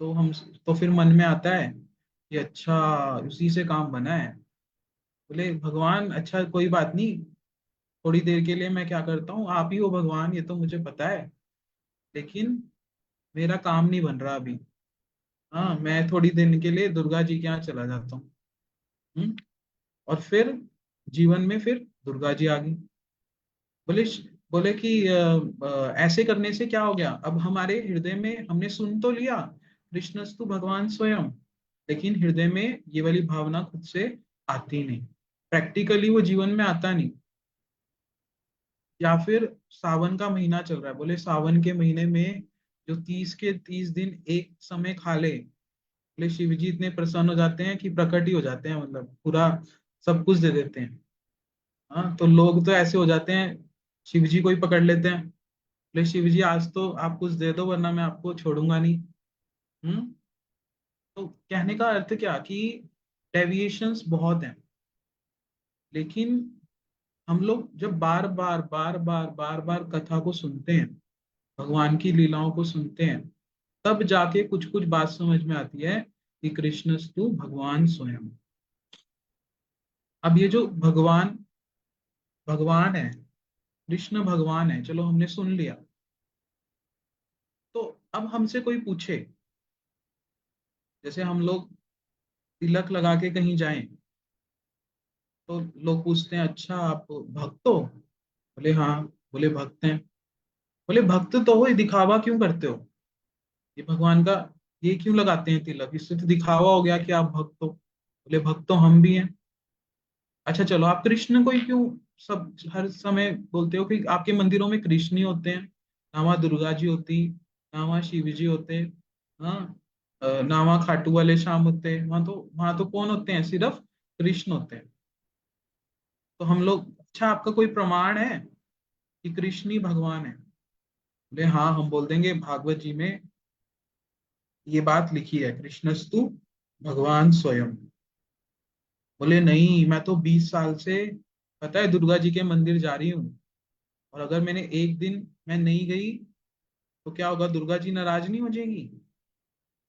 तो हम, तो फिर मन में आता है कि अच्छा उसी से काम बना है। बोले भगवान अच्छा कोई बात नहीं, थोड़ी देर के लिए मैं क्या करता हूँ, आप ही हो भगवान ये तो मुझे पता है, लेकिन मेरा काम नहीं बन रहा अभी। हाँ, मैं थोड़ी देर के लिए दुर्गा जी के यहाँ चला जाता हूँ। हम्म। और फिर जीवन में फिर दुर्गा जी आ गई। बोले बोले कि ऐसे करने से क्या हो गया, अब हमारे हृदय में हमने सुन तो लिया कृष्णस्तु भगवान स्वयं, लेकिन हृदय में ये वाली भावना खुद से आती नहीं, प्रैक्टिकली वो जीवन में आता नहीं। या फिर सावन का महीना चल रहा है, बोले सावन के महीने में जो 30 के 30 दिन एक समय खा ले, बोले शिव जी इतने प्रसन्न हो जाते हैं कि प्रकट ही हो जाते हैं, मतलब पूरा सब कुछ दे देते हैं। हाँ, तो लोग तो ऐसे हो जाते हैं, शिव जी को ही पकड़ लेते हैं, बोले शिव जी आज तो आप कुछ दे दो वरना मैं आपको छोड़ूंगा नहीं। हम्म। तो कहने का अर्थ क्या कि डेविएशंस बहुत हैं, लेकिन हम लोग जब बार बार कथा को सुनते हैं, भगवान की लीलाओं को सुनते हैं, तब जाके कुछ कुछ बात समझ में आती है कि कृष्णस्तु भगवान स्वयं। अब ये जो भगवान भगवान है, कृष्ण भगवान है, चलो हमने सुन लिया। तो अब हमसे कोई पूछे, जैसे हम लोग तिलक लगा के कहीं जाएं, तो लोग पूछते हैं अच्छा आप भक्त हो? बोले हाँ। बोले भक्त हैं? बोले भक्त तो हो, ये दिखावा क्यों करते हो? ये भगवान का ये क्यों लगाते हैं तिलक, इससे तो दिखावा हो गया कि आप भक्त हो। बोले भक्त तो हम भी हैं। अच्छा चलो आप कृष्ण को ही क्यों सब हर समय बोलते हो कि आपके मंदिरों में कृष्ण ही होते हैं, ना वहाँ दुर्गा जी होती, ना वहाँ शिव जी होते, हाँ, ना वहाँ खाटू वाले श्याम होते, वहाँ तो कौन होते हैं, सिर्फ कृष्ण होते हैं। तो हम लोग, अच्छा आपका कोई प्रमाण है कि कृष्ण ही भगवान है? बोले हाँ, हम बोल देंगे भागवत जी में ये बात लिखी है, कृष्णस्तु भगवान स्वयं। बोले नहीं, मैं तो 20 साल से, पता है, दुर्गा जी के मंदिर जा रही हूँ, और अगर मैंने एक दिन मैं नहीं गई तो क्या होगा, दुर्गा जी नाराज नहीं हो जाएंगी?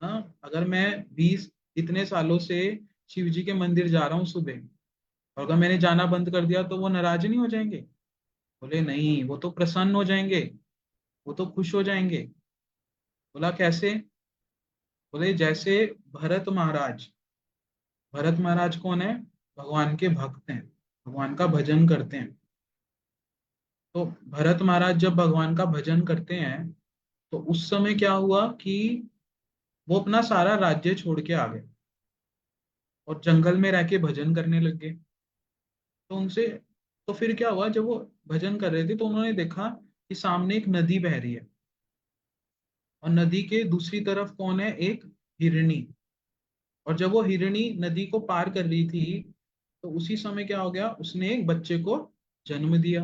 हाँ, अगर मैं 20 इतने सालों से शिव जी के मंदिर जा रहा हूँ सुबह, और अगर मैंने जाना बंद कर दिया तो वो नाराज नहीं हो जाएंगे? बोले नहीं, वो तो प्रसन्न हो जाएंगे, वो तो खुश हो जाएंगे। बोला कैसे? बोले जैसे भरत महाराज, भरत महाराज कौन है? भगवान के भक्त हैं, भगवान का भजन करते हैं। तो भरत महाराज जब भगवान का भजन करते हैं, तो उस समय क्या हुआ कि वो अपना सारा राज्य छोड़ के आ गए और जंगल में रह के भजन करने लग गए। तो उनसे, तो फिर क्या हुआ, जब वो भजन कर रहे थे तो उन्होंने देखा कि सामने एक नदी बह रही है, और नदी के दूसरी तरफ कौन है? एक हिरणी। और जब वो हिरणी नदी को पार कर रही थी, तो उसी समय क्या हो गया, उसने एक बच्चे को जन्म दिया,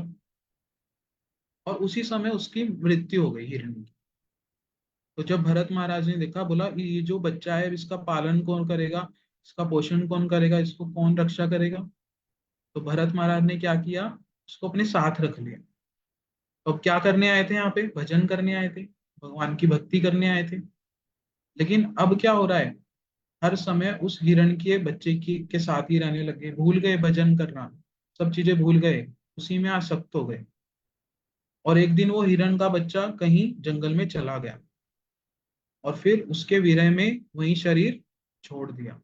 और उसी समय उसकी मृत्यु हो गई, हिरणी की। तो जब भरत महाराज ने देखा, बोला ये जो बच्चा है इसका पालन कौन करेगा, इसका पोषण कौन करेगा, इसको कौन रक्षा करेगा? तो भरत महाराज ने क्या किया, उसको अपने साथ रख लिया। तो अब क्या करने आए थे यहाँ पे? भजन करने आए थे, भगवान की भक्ति करने आए थे। लेकिन अब क्या हो रहा है, हर समय उस हिरण के बच्चे की के साथ ही रहने लगे, भूल गए भजन करना, सब चीजें भूल गए, उसी में आसक्त हो गए। और एक दिन वो हिरण का बच्चा कहीं जंगल में चला गया, और फिर उसके विरह में वही शरीर छोड़ दिया।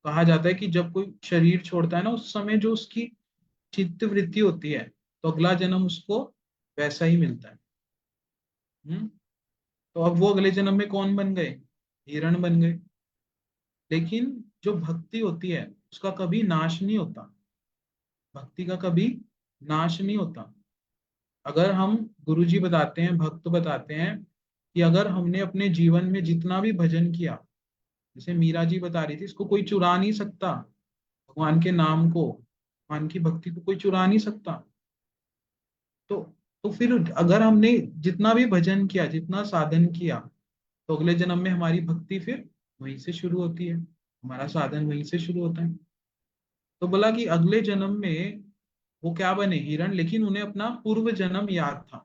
कहा जाता है कि जब कोई शरीर छोड़ता है ना, उस समय जो उसकी चित्त वृत्ति होती है, तो अगला जन्म उसको वैसा ही मिलता है। हम्म। तो अब वो अगले जन्म में कौन बन गए? हिरण बन गए। लेकिन जो भक्ति होती है उसका कभी नाश नहीं होता, भक्ति का कभी नाश नहीं होता। अगर हम, गुरु जी बताते हैं, भक्त बताते हैं कि अगर हमने अपने जीवन में जितना भी भजन किया, जैसे मीरा जी बता रही थी, इसको कोई चुरा नहीं सकता, भगवान के नाम को, भगवान की भक्ति को कोई चुरा नहीं सकता। तो तो फिर अगर हमने जितना भी भजन किया, जितना साधन किया, तो अगले जन्म में हमारी भक्ति फिर वहीं से शुरू होती है, हमारा साधन वहीं से शुरू होता है। तो बोला कि अगले जन्म में वो क्या बने? हिरण। लेकिन उन्हें अपना पूर्व जन्म याद था,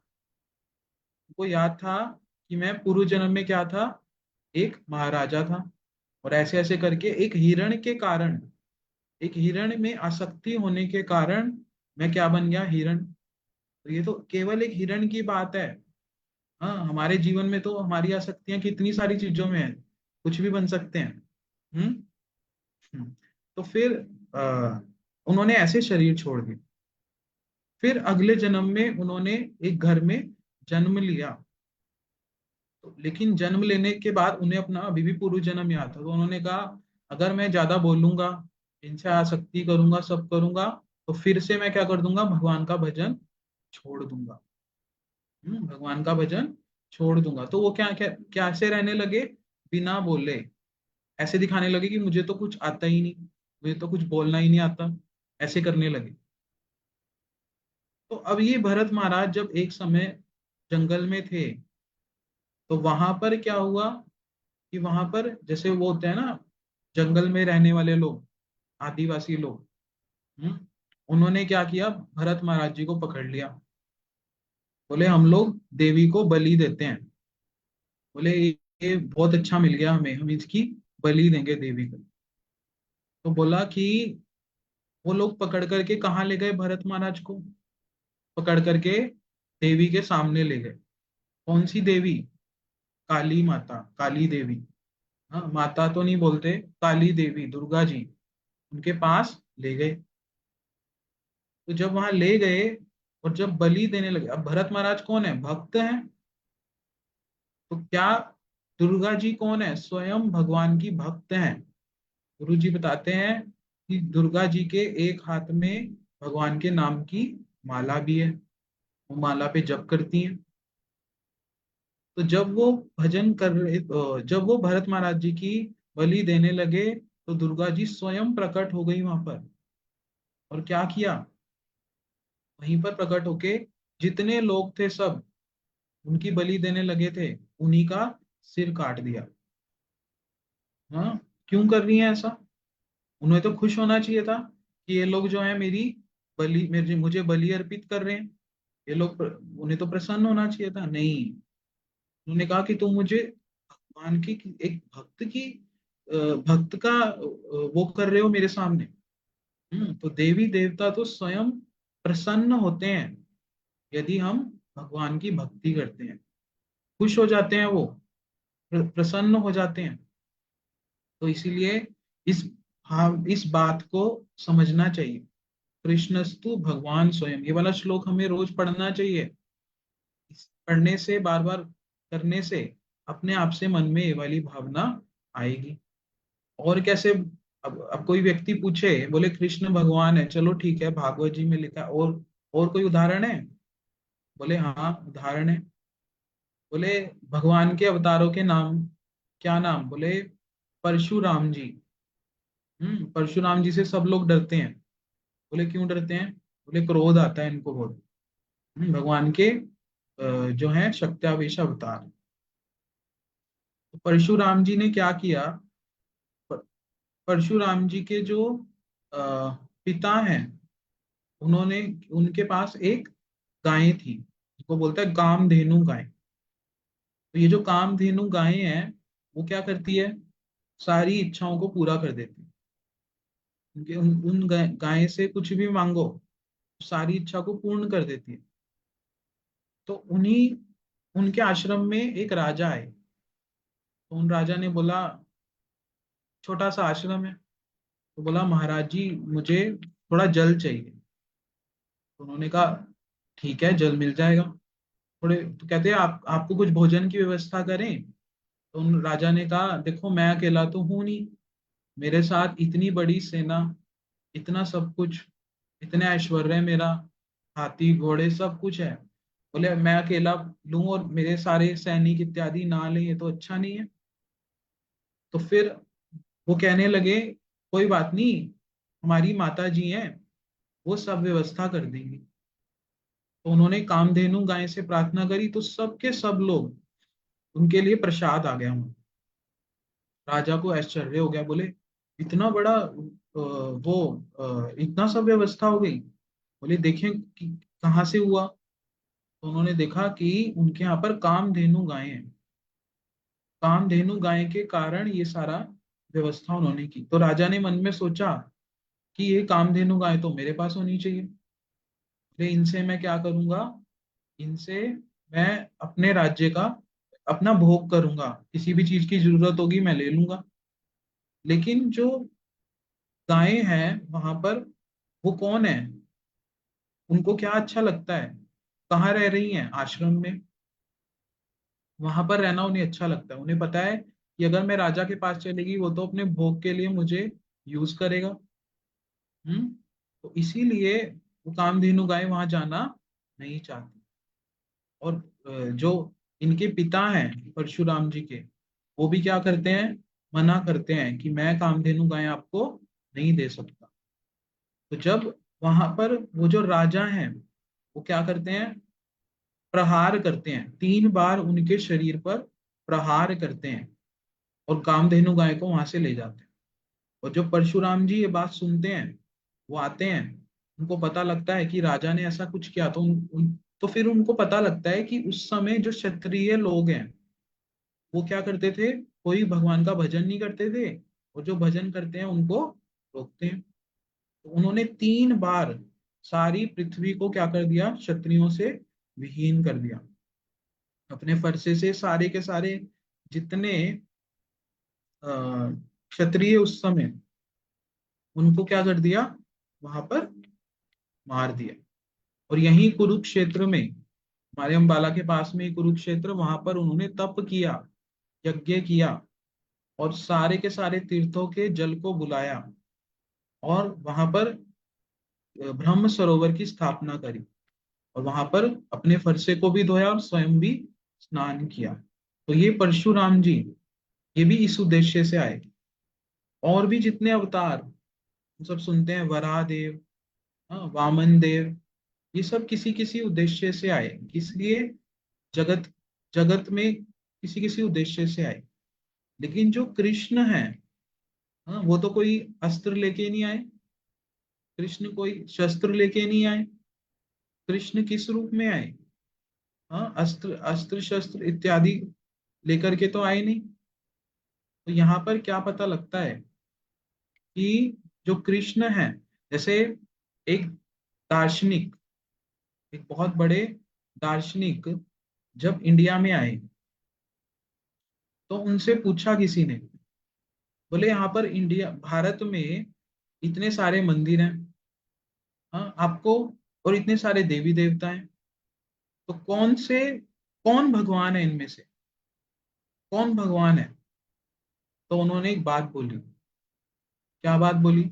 उनको याद था कि मैं पूर्व जन्म में क्या था, एक महाराजा था, और ऐसे ऐसे करके एक हिरण के कारण, एक हिरण में आसक्ति होने के कारण मैं क्या बन गया? हिरण। तो ये तो केवल एक हिरण की बात है। हाँ, हमारे जीवन में तो हमारी आसक्तियां कितनी सारी चीजों में है, कुछ भी बन सकते हैं। हम्म। हम्म। तो फिर आ, उन्होंने ऐसे शरीर छोड़ दिए। फिर अगले जन्म में उन्होंने एक घर में जन्म लिया। तो लेकिन जन्म लेने के बाद उन्हें अपना अभी भी पूर्व जन्म याद था, तो उन्होंने कहा अगर मैं ज्यादा बोलूंगा, इनसे आसक्ति करूंगा, सब करूंगा, तो फिर से मैं क्या कर दूंगा, भगवान का भजन छोड़ दूंगा। भगवान का भजन छोड़ दूंगा। तो वो क्या क्या कैसे रहने लगे? बिना बोले ऐसे दिखाने लगे कि मुझे तो कुछ आता ही नहीं, मुझे तो कुछ बोलना ही नहीं आता, ऐसे करने लगे। तो अब ये भरत महाराज जब एक समय जंगल में थे, तो वहां पर क्या हुआ कि वहां पर जैसे वो होते हैं ना, जंगल में रहने वाले लोग, आदिवासी लोग, हम्म, उन्होंने क्या किया, भरत महाराज जी को पकड़ लिया। बोले हम लोग देवी को बलि देते हैं। बोले ये बहुत अच्छा मिल गया हमें, हम इसकी बलि देंगे देवी को। तो बोला कि वो लोग पकड़ करके कहाँ ले गए भरत महाराज को? पकड़ करके देवी के सामने ले गए। कौन सी देवी? काली माता, काली देवी। हाँ, माता तो नहीं बोलते, काली देवी, दुर्गा जी, उनके पास ले गए। तो जब वहां ले गए और जब बलि देने लगे, अब भरत महाराज कौन है? भक्त हैं। तो क्या, दुर्गा जी कौन है? स्वयं भगवान की भक्त हैं। गुरु जी बताते हैं कि दुर्गा जी के एक हाथ में भगवान के नाम की माला भी है, वो माला पे जप करती हैं। तो जब वो भजन कर रहे, जब वो भरत महाराज जी की बलि देने लगे, तो दुर्गा जी स्वयं प्रकट हो गई वहां पर, और क्या किया, वहीं पर प्रकट होके जितने लोग थे सब उनकी बलि देने लगे थे, उन्हीं का सिर काट दिया। हाँ, क्यों कर रही है ऐसा? उन्हें तो खुश होना चाहिए था कि ये लोग जो है मेरी बलि, मेरे मुझे बलि अर्पित कर रहे हैं, ये लोग उन्हें तो प्रसन्न होना चाहिए था। नहीं, उन्होंने कहा कि तुम मुझे भगवान की, एक भक्त की, भक्त का वो कर रहे हो मेरे सामने। तो देवी देवता तो स्वयं प्रसन्न होते हैं यदि हम भगवान की भक्ति करते हैं, खुश हो जाते हैं वो, प्रसन्न हो जाते हैं। तो इसीलिए इस, हाँ, इस बात को समझना चाहिए। कृष्णस्तु भगवान स्वयं, ये वाला श्लोक हमें रोज पढ़ना चाहिए। इस पढ़ने से, बार बार करने से अपने आप से मन में ये वाली भावना आएगी। और कैसे? अब कोई व्यक्ति पूछे, बोले कृष्ण भगवान है, चलो ठीक है, भागवत जी में लिखा है, और कोई उदाहरण है? बोले हाँ उदाहरण है। बोले भगवान के अवतारों के नाम, क्या नाम? बोले परशुराम जी। परशुराम जी से सब लोग डरते हैं। बोले क्यों डरते हैं? बोले क्रोध आता है इनको बहुत। भगवान के जो है शक्त्यावेश अवतार। तो परशुराम जी ने क्या किया? प- परशुराम जी के जो अ, पिता हैं, उन्होंने, उनके पास एक गाय थी, उसको बोलता है कामधेनु गाय। तो ये जो कामधेनु गाय है, वो क्या करती है? सारी इच्छाओं को पूरा कर देती है। उनके उन गाय से कुछ भी मांगो, सारी इच्छा को पूर्ण कर देती है। तो उन्हीं, उनके आश्रम में एक राजा आए। तो उन राजा ने बोला, छोटा सा आश्रम है, तो बोला महाराज जी मुझे थोड़ा जल चाहिए। तो उन्होंने कहा ठीक है, जल मिल जाएगा। थोड़े तो कहते हैं आप, आपको कुछ भोजन की व्यवस्था करें? तो उन राजा ने कहा देखो मैं अकेला तो हूं नहीं, मेरे साथ इतनी बड़ी सेना, इतना सब कुछ, इतने ऐश्वर्य मेरा, हाथी घोड़े सब कुछ है। बोले मैं अकेला लूं और मेरे सारे सैनिक इत्यादि ना लें, ये तो अच्छा नहीं है। तो फिर वो कहने लगे कोई बात नहीं, हमारी माता जी हैं, वो सब व्यवस्था कर देंगी। तो उन्होंने कामधेनु गाय से प्रार्थना करी, तो सबके सब लोग, उनके लिए प्रसाद आ गया वहां। राजा को आश्चर्य हो गया, बोले इतना बड़ा इतना सब व्यवस्था हो गई। बोले देखें कि कहाँ से हुआ। तो उन्होंने देखा कि उनके यहाँ पर कामधेनु गाय हैं, कामधेनु गाय के कारण ये सारा व्यवस्था उन्होंने की। तो राजा ने मन में सोचा कि ये कामधेनु गाय तो मेरे पास होनी चाहिए, तो इनसे मैं क्या करूंगा, इनसे मैं अपने राज्य का, अपना भोग करूंगा, किसी भी चीज की जरूरत होगी मैं ले लूंगा। लेकिन जो गायें हैं वहां पर, वो कौन है, उनको क्या अच्छा लगता है, कहाँ रह रही हैं? आश्रम में। वहां पर रहना उन्हें अच्छा लगता है, उन्हें पता है कि अगर मैं राजा के पास चलेगी वो तो अपने भोग के लिए मुझे यूज करेगा। हम्म तो इसीलिए वो कामधेनु गाय वहां जाना नहीं चाहती। और जो इनके पिता हैं परशुराम जी के, वो भी क्या करते हैं, मना करते हैं कि मैं कामधेनु गाय आपको नहीं दे सकता। तो जब वहां पर वो जो राजा हैं, वो क्या करते हैं, प्रहार करते हैं, 3 बार उनके शरीर पर प्रहार करते हैं और कामधेनु गाय को वहां से ले जाते हैं। और जब परशुराम जी ये बात सुनते हैं, वो आते हैं, उनको पता लगता है कि राजा ने ऐसा कुछ किया, तो तो फिर उनको पता लगता है कि उस समय जो क्षत्रिय लोग हैं, वो क्या करते थे, कोई भगवान का भजन नहीं करते थे, और जो भजन करते हैं उनको रोकते हैं। तो उन्होंने 3 बार सारी पृथ्वी को क्या कर दिया, क्षत्रियों से विहीन कर दिया। अपने फरसे से सारे के सारे जितने अ, क्षत्रिय उस समय, उनको क्या कर दिया, वहां पर मार दिया। और यहीं कुरुक्षेत्र में, हमारे अम्बाला के पास में ही कुरुक्षेत्र, वहां पर उन्होंने तप किया, यज्ञ किया, और सारे के सारे तीर्थों के जल को बुलाया, और वहां पर ब्रह्म सरोवर की स्थापना करी, और वहां पर अपने फरसे को भी धोया और स्वयं भी स्नान किया। तो ये परशुराम जी, ये भी इस उद्देश्य से आए। और भी जितने अवतार, हम सब सुनते हैं, वराह देव, हाँ, वामन देव, ये सब किसी किसी उद्देश्य से आए, इसलिए जगत जगत में किसी किसी उद्देश्य से आए। लेकिन जो कृष्ण है, हाँ, वो तो कोई अस्त्र लेके नहीं आए, कृष्ण कोई शस्त्र लेके नहीं आए। कृष्ण किस रूप में आए? हाँ, अस्त्र अस्त्र शस्त्र इत्यादि लेकर के तो आए नहीं। तो यहाँ पर क्या पता लगता है कि जो कृष्ण है, जैसे एक दार्शनिक, एक बहुत बड़े दार्शनिक जब इंडिया में आए, तो उनसे पूछा किसी ने, बोले यहाँ पर इंडिया भारत में इतने सारे मंदिर हैं, हाँ आपको, और इतने सारे देवी देवता हैं, तो कौन भगवान है इनमें से, कौन भगवान है? तो उन्होंने एक बात बोली। क्या बात बोली?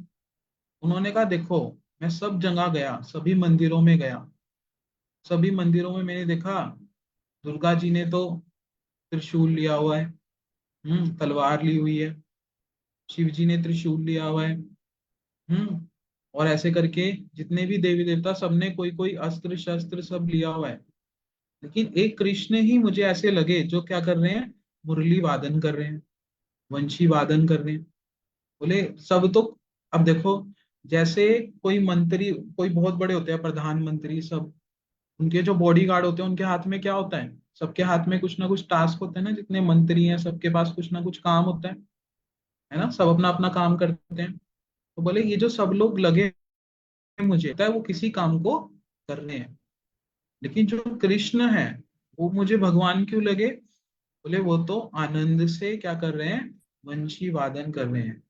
उन्होंने कहा देखो, मैं सब जगह गया, सभी मंदिरों में गया, सभी मंदिरों में मैंने देखा दुर्गा जी ने तो त्रिशूल लिया हुआ है, तलवार ली हुई है, शिव जी ने त्रिशूल लिया हुआ है, हम्म और ऐसे करके जितने भी देवी देवता सबने कोई कोई अस्त्र शस्त्र सब लिया हुआ है। लेकिन एक कृष्ण ही मुझे ऐसे लगे जो क्या कर रहे हैं, मुरली वादन कर रहे हैं, वंशी वादन कर रहे हैं। बोले सब तो, अब देखो, जैसे कोई मंत्री, कोई बहुत बड़े होते हैं प्रधानमंत्री सब, उनके जो बॉडी गार्ड होते हैं उनके हाथ में क्या होता है? सबके हाथ में कुछ ना कुछ टास्क होते हैं ना, जितने मंत्री हैं सबके पास कुछ ना कुछ काम होता है ना, सब अपना अपना काम करते हैं। तो बोले ये जो सब लोग लगे हैं, मुझे लगता है वो किसी काम को कर रहे हैं, लेकिन जो कृष्ण है वो मुझे भगवान क्यों लगे? बोले वो तो आनंद से क्या कर रहे हैं, वंशी वादन कर रहे हैं।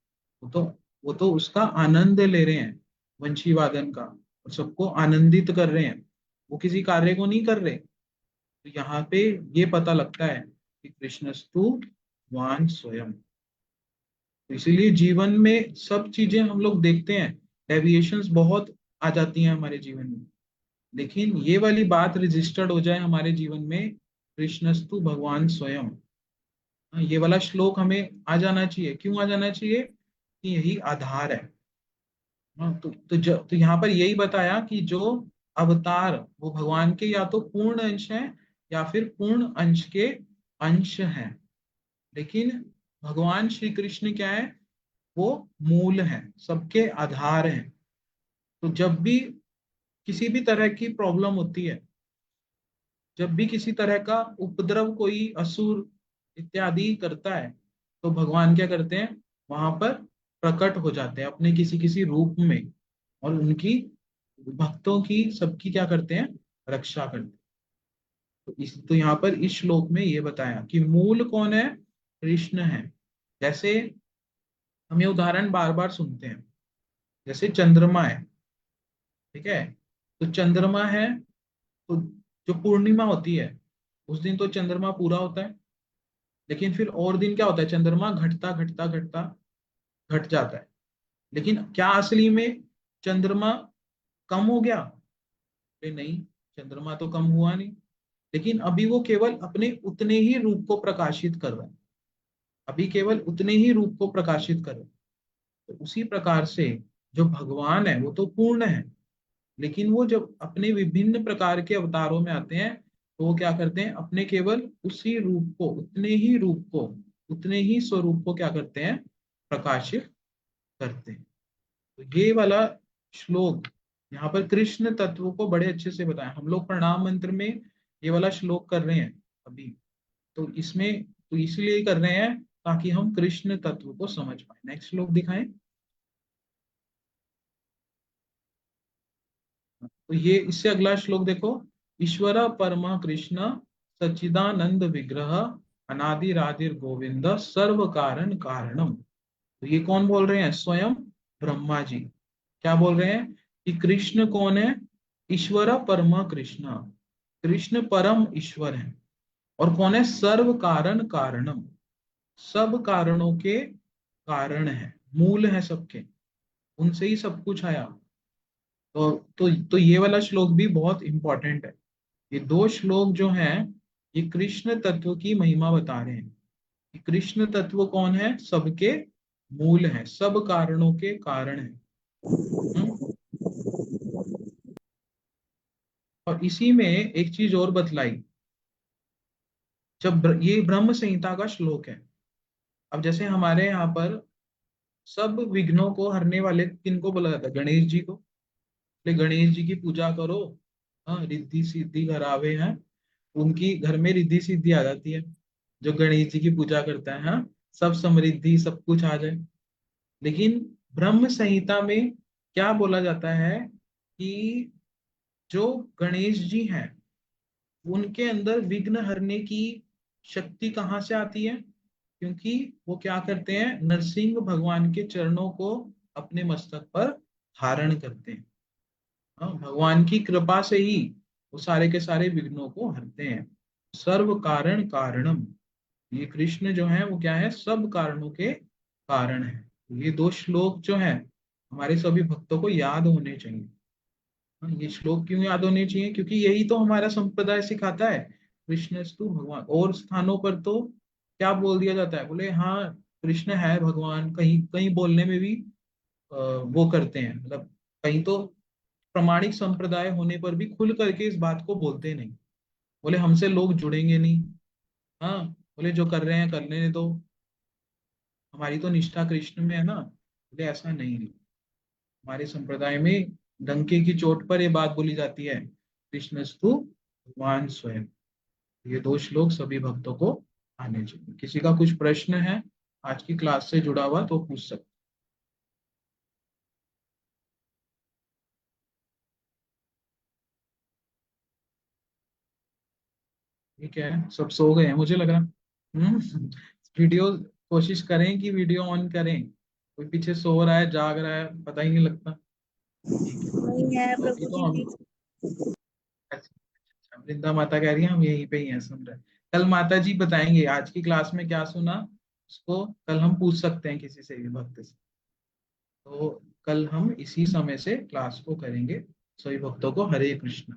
वो तो वो तो उसका आनंद ले रहे हैं, वंशी वादन का, और सबको आनंदित कर रहे हैं, वो किसी कार्य को नहीं कर रहे। तो यहाँ पे ये पता लगता है कि कृष्णस्तु भगवान स्वयं। तो इसीलिए जीवन में सब चीजें हम लोग देखते हैं, डेविएशंस बहुत आ जाती हैं हमारे जीवन में, लेकिन ये वाली बात रजिस्टर्ड हो जाए हमारे जीवन में, कृष्णस्तु भगवान स्वयं। हाँ, ये वाला श्लोक हमें आ जाना चाहिए। क्यों आ जाना चाहिए? कि यही आधार है। हाँ, तो यहाँ पर यही बताया कि जो अवतार वो भगवान के या तो पूर्ण अंश हैं या फिर पूर्ण अंश के अंश हैं, लेकिन भगवान श्री कृष्ण क्या है? वो मूल है, सबके आधार हैं। तो जब भी किसी भी तरह की प्रॉब्लम होती है, जब भी किसी तरह का उपद्रव कोई असुर इत्यादि करता है, तो भगवान क्या करते हैं? वहां पर प्रकट हो जाते हैं अपने किसी किसी रूप में, और उनकी भक्तों की सबकी क्या करते हैं? रक्षा करते हैं। तो यहाँ पर इस श्लोक में ये बताया कि मूल कौन है? कृष्ण है। जैसे हम ये उदाहरण बार बार सुनते हैं, जैसे चंद्रमा है, ठीक है, तो चंद्रमा है, तो जो पूर्णिमा होती है उस दिन तो चंद्रमा पूरा होता है, लेकिन फिर और दिन क्या होता है, चंद्रमा घटता घटता घटता घट जाता है। लेकिन क्या असली में चंद्रमा कम हो गया? अरे नहीं, चंद्रमा तो कम हुआ नहीं, लेकिन अभी वो केवल अपने उतने ही रूप को प्रकाशित कर रहा है, अभी केवल उतने ही रूप को प्रकाशित कर रहा है। तो उसी प्रकार से जो भगवान है वो तो पूर्ण है, लेकिन वो जब अपने विभिन्न प्रकार के अवतारों में आते हैं, तो वो क्या करते हैं? अपने केवल उसी रूप को, उतने ही रूप को, उतने ही स्वरूप को क्या करते हैं? प्रकाशित करते हैं। तो ये वाला श्लोक यहाँ पर कृष्ण तत्व को बड़े अच्छे से बताया। हम लोग प्रणाम मंत्र में ये वाला श्लोक कर रहे हैं अभी, तो इसमें तो इसलिए कर रहे हैं ताकि हम कृष्ण तत्व को समझ पाए। नेक्स्ट श्लोक दिखाएं। तो ये इससे अगला श्लोक देखो, ईश्वर परमा कृष्ण सच्चिदानंद विग्रह अनादिरादिर गोविंद सर्व कारण कारणम। तो ये कौन बोल रहे हैं? स्वयं ब्रह्मा जी। क्या बोल रहे हैं कि कृष्ण कौन है? ईश्वर परमा कृष्ण, कृष्ण परम ईश्वर है। और कौन है? सर्व कारण कारणम, सब कारणों के कारण है, मूल है सबके, उनसे ही सब कुछ आया। तो ये वाला श्लोक भी बहुत इंपॉर्टेंट है। ये दो श्लोक जो हैं, ये कृष्ण तत्व की महिमा बता रहे हैं कि कृष्ण तत्व कौन है? सबके मूल है, सब कारणों के कारण है। हम्म? और इसी में एक चीज और बतलाई, जब ये ब्रह्म संहिता का श्लोक है। अब जैसे हमारे यहाँ पर सब विघ्नों को हरने वाले किनको बोला जाता है? गणेश जी को। इसलिए गणेश जी की पूजा करो, हाँ, रिद्धि सिद्धि घर आवे हैं। उनकी घर में रिद्धि सिद्धि आ जाती है। जो गणेश जी की पूजा करता है, हाँ, सब समृद्धि सब कुछ आ जाए। लेकिन ब्रह्म संहिता में क्या बोला जाता है कि जो गणेश जी हैं उनके अंदर विघ्न हरने की शक्ति कहाँ से आती है? क्योंकि वो क्या करते हैं, नरसिंह भगवान के चरणों को अपने मस्तक पर धारण करते हैं। हाँ, भगवान की कृपा से ही वो सारे के सारे विघ्नों को हरते हैं। सर्व कारण कारणम, ये कृष्ण जो है वो क्या है, सब कारणों के कारण है। ये दो श्लोक जो है हमारे सभी भक्तों को याद होने चाहिए। हाँ, ये श्लोक क्यों याद होने चाहिए? क्योंकि यही तो हमारा संप्रदाय सिखाता है, कृष्णस्तु भगवान। और स्थानों पर तो क्या बोल दिया जाता है, बोले हाँ कृष्ण है भगवान, कहीं कहीं बोलने में भी वो करते हैं, मतलब कहीं तो प्रमाणिक संप्रदाय होने पर भी खुल करके इस बात को बोलते नहीं। बोले हमसे लोग जुड़ेंगे नहीं। हाँ, बोले जो कर रहे हैं करने दो, हमारी तो निष्ठा कृष्ण में है ना। बोले ऐसा नहीं है, हमारे संप्रदाय में डंके की चोट पर यह बात बोली जाती है, कृष्णस्तु भगवान स्वयं। ये दो श्लोक सभी भक्तों को आने चाहिए। किसी का कुछ प्रश्न है आज की क्लास से जुड़ा हुआ तो पूछ सकते। ठीक है, सब सो गए हैं मुझे लग रहा। वीडियो, कोशिश करें कि वीडियो ऑन करें। कोई पीछे सो रहा है जाग रहा है पता ही नहीं लगता। ठीक है, नहीं है तो अभी प्रभु तो जी हम, बीच। अच्छा, वृंदा माता कह रही है हम यहीं पे ही हैं सुन रहे हैं। कल माता जी बताएंगे आज की क्लास में क्या सुना, उसको कल हम पूछ सकते हैं किसी से भी भक्त से। तो कल हम इसी समय से क्लास को करेंगे। सभी भक्तों को हरे कृष्ण।